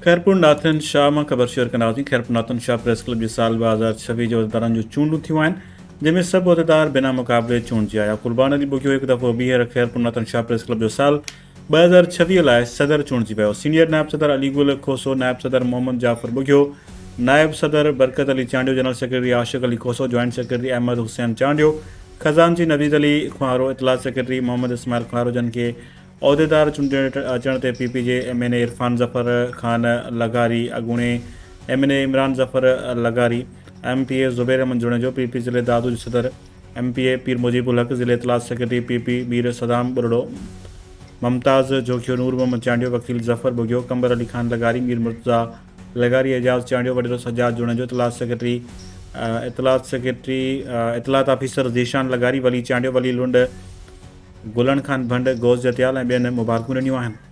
खैरपुर नाथन शाह में ख़बर शेयर कंदासीं। खैरपुर नाथन शाह प्रेस क्लब जे साल 2026 जे उहिदेदारनि जूं चूंडूं थियूं आहिनि, जंहिंमें सभु उहिदेदार बिना मुक़ाबले चूंडिजी आया। कुर्बान अली बुघियो हिकु दफ़ो ॿीहर खैरपुर नाथन शाह प्रेस क्लब जो साल 2026 लाइ सदर चूंडिजी वियो। सीनियर नायब सदर अलीगुल खोसो, नायब सदर मोहम्मद जाफ़र बुघियो, नायब सदर Barkat Ali Chandio, general secretary Ashiq Ali Khoso, joint secretary Ahmed Hussain Chandio, खजानची नवीद अली खुहारो, इतलात सेक्रेटरी मोहम्मद इस्माइल खुहारो, जन के उहिदेदार चूंडे अचण ते पीपी जे MNA इरफान ज़फ़र ख़ान लगारी, अॻूणे MNA Imran Zafar लगारी, MPA Zubair Ahmad जुणेजो, PP ज़िले दादू जे सदर MPA पीर मुजीबुल हक़, ज़िले इतलात सेक्रेटरी PP मीर सदाम बुरड़ो, मुमताज़ जोखियो, नूर मोहम्मद चांडियो, वकील ज़फ़र बुघियो, कंबर अली ख़ान लगारी, मीर मुर्तज़ा लगारी, एजाज़ चांडियो, वडेरो सजाद जुणेजो, इतलात ऑफिसर ज़ीशान लगारी, वली चांडियो, वली लुंड, गुलन ख़ान भंड, गौस जतियाल ऐं ॿियनि मुबारकूं ॾिनियूं आहिनि।